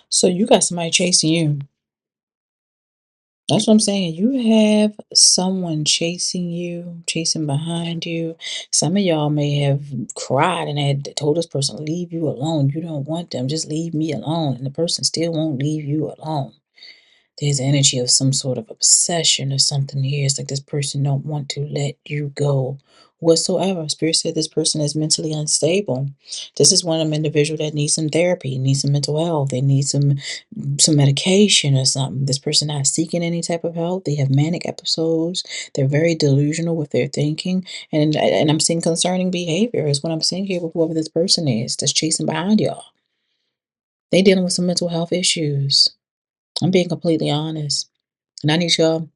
So you got somebody chasing you. That's what I'm saying. You have someone chasing you, chasing behind you. Some of y'all may have cried and had told this person, leave you alone. You don't want them. Just leave me alone. And the person still won't leave you alone. There's energy of some sort of obsession or something here. It's like this person don't want to let you go whatsoever. Spirit said this person is mentally unstable. This is one of them individual that needs some therapy, needs some mental health. They need some medication or something. This person not seeking any type of help. They have manic episodes. They're very delusional with their thinking. And I'm seeing concerning behavior is what I'm seeing here with whoever this person is that's chasing behind y'all. They dealing with some mental health issues. I'm being completely honest. And I need y'all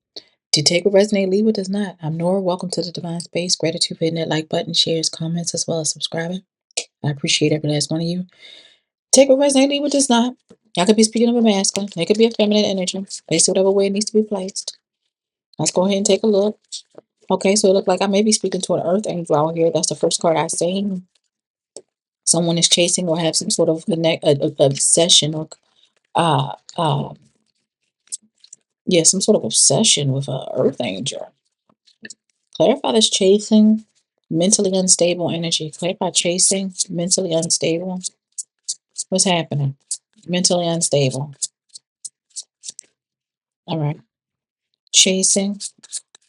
to take what resonate, leave what does not. I'm Nora. Welcome to the Divine Space. Gratitude for hitting that like button, shares, comments, as well as subscribing. I appreciate every last one of you. Take what resonate, leave what does not. I could be speaking of a masculine. It could be a feminine energy. Place it whatever way it needs to be placed. Let's go ahead and take a look. Okay, so it looks like I may be speaking to an earth angel out here. That's the first card I seen. Someone is chasing or have some sort of obsession or uh uh yeah, some sort of obsession with a earth angel. Clarify this chasing, mentally unstable energy. Clarify chasing, mentally unstable. What's happening? Mentally unstable. All right. Chasing,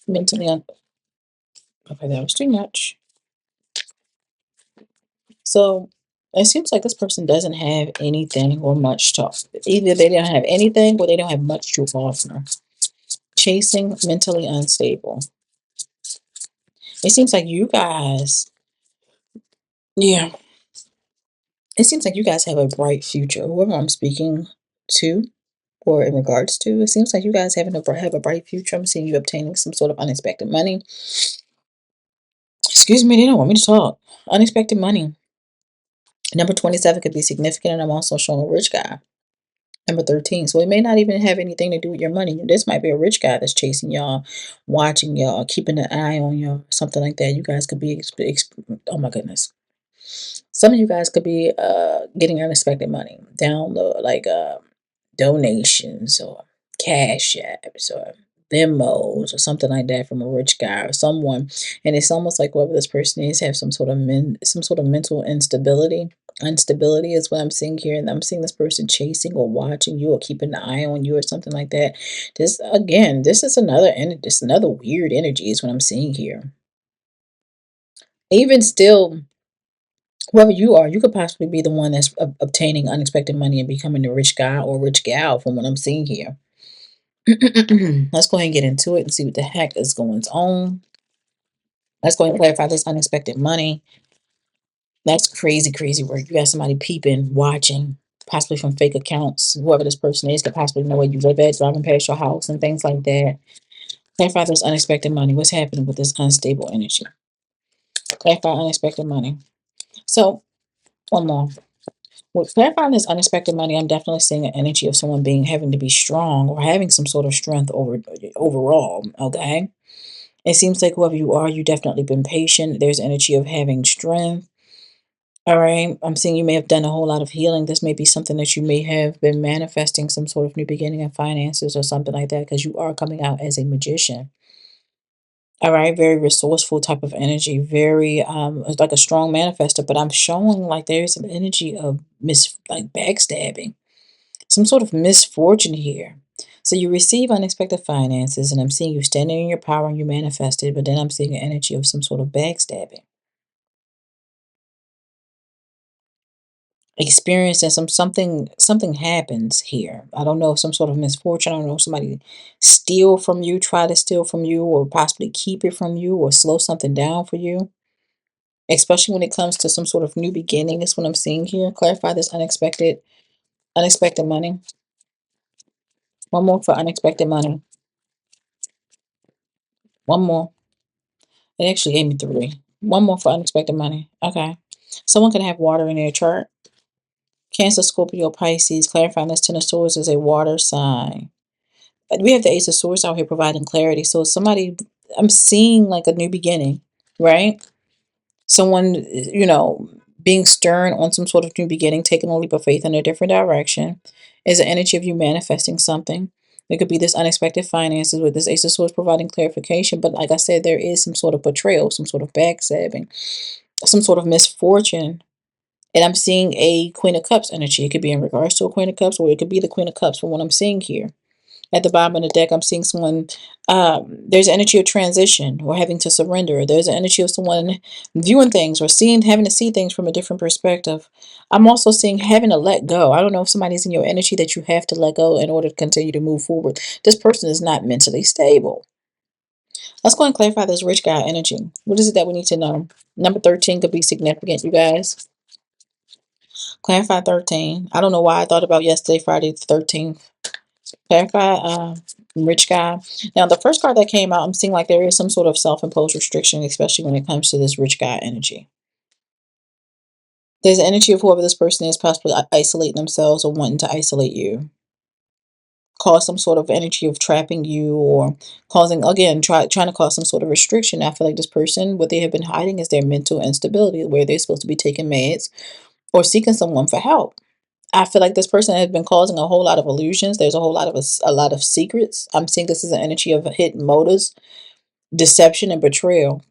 mentally un. Okay, that was too much. So it seems like this person doesn't have anything or much to. Either they don't have anything or they don't have much to offer. Chasing, mentally unstable. It seems like you guys, yeah, it seems like you guys have a bright future. Whoever I'm speaking to or in regards to, it seems like you guys have a bright future. I'm seeing you obtaining some sort of unexpected money. Excuse me, they don't want me to talk. Unexpected money. Number 27 could be significant, and I'm also showing a rich guy. Number 13. So it may not even have anything to do with your money. This might be a rich guy that's chasing y'all, watching y'all, keeping an eye on y'all, something like that. You guys could be, oh my goodness. Some of you guys could be getting unexpected money, download like donations or cash apps or Venmos or something like that from a rich guy or someone. And it's almost like whoever this person is have some sort of mental instability. Instability is what I'm seeing here, and I'm seeing this person chasing or watching you or keeping an eye on you or something like that. This again, this another weird energy is what I'm seeing here. Even still, whoever you are, you could possibly be the one that's obtaining unexpected money and becoming a rich guy or rich gal from what I'm seeing here. Let's go ahead and get into it and see what the heck is going on. Let's go ahead and clarify this unexpected money. That's crazy, crazy work. You got somebody peeping, watching, possibly from fake accounts. Whoever this person is could possibly know where you live at, driving past your house and things like that. Clarify this unexpected money. What's happening with this unstable energy? Clarify unexpected money. So, one more. With clarifying this unexpected money, I'm definitely seeing an energy of someone having to be strong or having some sort of strength overall. Okay. It seems like whoever you are, you definitely been patient. There's energy of having strength. All right. I'm seeing you may have done a whole lot of healing. This may be something that you may have been manifesting some sort of new beginning in finances or something like that, because you are coming out as a magician. All right, very resourceful type of energy, very it's like a strong manifester, but I'm showing like there's an energy of like backstabbing, some sort of misfortune here. So you receive unexpected finances, and I'm seeing you standing in your power and you manifested, but then I'm seeing an energy of some sort of backstabbing. Experiencing something happens here. I don't know if some sort of misfortune. I don't know if somebody try to steal from you, or possibly keep it from you, or slow something down for you. Especially when it comes to some sort of new beginning, is what I'm seeing here. Clarify this unexpected money. One more for unexpected money. One more. It actually gave me three. One more for unexpected money. Okay. Someone can have water in their chart. Cancer, Scorpio, Pisces. Clarifying this Ten of Swords is a water sign. We have the Ace of Swords out here providing clarity. So somebody, I'm seeing like a new beginning, right? Someone, being stern on some sort of new beginning, taking a leap of faith in a different direction, is the energy of you manifesting something. It could be this unexpected finances with this Ace of Swords providing clarification. But like I said, there is some sort of betrayal, some sort of backstabbing, some sort of misfortune. And I'm seeing a Queen of Cups energy. It could be in regards to a Queen of Cups, or it could be the Queen of Cups from what I'm seeing here. At the bottom of the deck, I'm seeing someone, there's an energy of transition or having to surrender. There's an energy of someone viewing things or having to see things from a different perspective. I'm also seeing having to let go. I don't know if somebody's in your energy that you have to let go in order to continue to move forward. This person is not mentally stable. Let's go and clarify this rich guy energy. What is it that we need to know? Number 13 could be significant, you guys. Clarify 13. I don't know why I thought about yesterday, Friday the 13th. Clarify rich guy. Now, the first card that came out, I'm seeing like there is some sort of self-imposed restriction, especially when it comes to this rich guy energy. There's an energy of whoever this person is possibly isolating themselves or wanting to isolate you. Cause some sort of energy of trapping you or causing, again, trying to cause some sort of restriction. I feel like this person, what they have been hiding is their mental instability, where they're supposed to be taking meds or seeking someone for help. I feel like this person has been causing a whole lot of illusions. There's a lot of secrets. I'm seeing this as an energy of hidden motives, deception, and betrayal.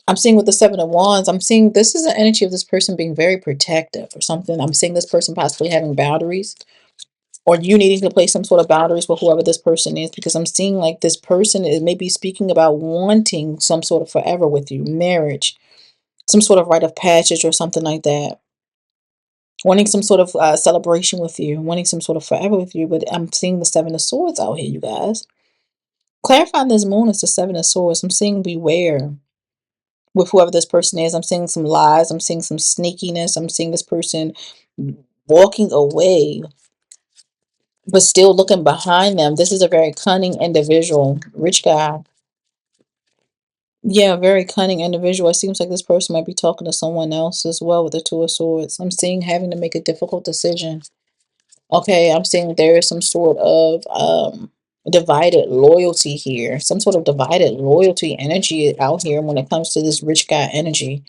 I'm seeing with the Seven of Wands, I'm seeing this is an energy of this person being very protective or something. I'm seeing this person possibly having boundaries, or you needing to place some sort of boundaries with whoever this person is, because I'm seeing like this person is maybe speaking about wanting some sort of forever with you, marriage, some sort of rite of passage or something like that. Wanting some sort of celebration with you, wanting some sort of forever with you. But I'm seeing the Seven of Swords out here, you guys. Clarifying this moon is the Seven of Swords. I'm seeing beware with whoever this person is. I'm seeing some lies. I'm seeing some sneakiness. I'm seeing this person walking away, but still looking behind them. This is a very cunning individual. Rich guy. Yeah, very cunning individual. It seems like this person might be talking to someone else as well with the Two of Swords. I'm seeing having to make a difficult decision. Okay, I'm seeing there is some sort of divided loyalty here. Some sort of divided loyalty energy out here when it comes to this rich guy energy.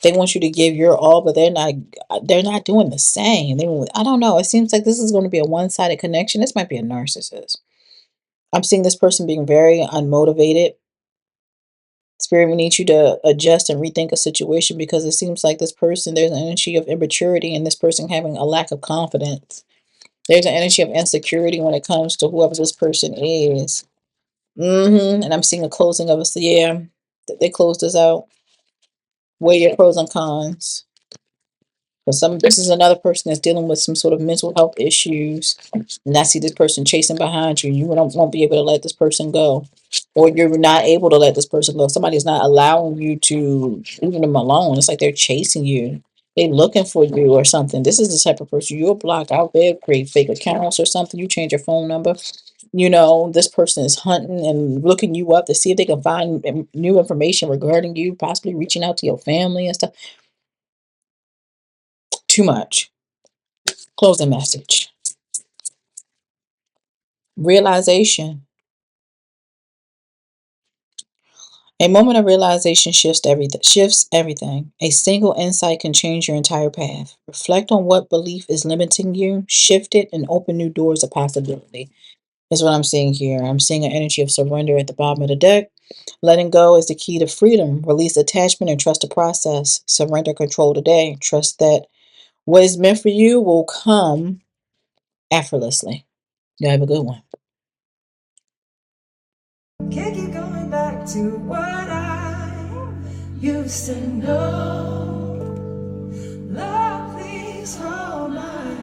They want you to give your all, but they're not doing the same. I don't know. It seems like this is going to be a one-sided connection. This might be a narcissist. I'm seeing this person being very unmotivated. Spirit, we need you to adjust and rethink a situation, because it seems like this person, there's an energy of immaturity and this person having a lack of confidence. There's an energy of insecurity when it comes to whoever this person is. And I'm seeing a closing of us. Yeah, they closed us out. Weigh your pros and cons. This is another person that's dealing with some sort of mental health issues, and I see this person chasing behind you. You won't be able to let this person go, or you're not able to let this person go. Somebody's not allowing you to leave them alone. It's like they're chasing you. They're looking for you or something. This is the type of person you'll block out there, create fake accounts or something. You change your phone number. This person is hunting and looking you up to see if they can find new information regarding you, possibly reaching out to your family and stuff. Too much. Closing message. Realization. A moment of realization shifts everything. A single insight can change your entire path. Reflect on what belief is limiting you, shift it, and open new doors of possibility. Is what I'm seeing here. I'm seeing an energy of surrender at the bottom of the deck. Letting go is the key to freedom. Release attachment and trust the process. Surrender control today. Trust that what is meant for you will come effortlessly. You have a good one. Can't keep going back to what I used to know.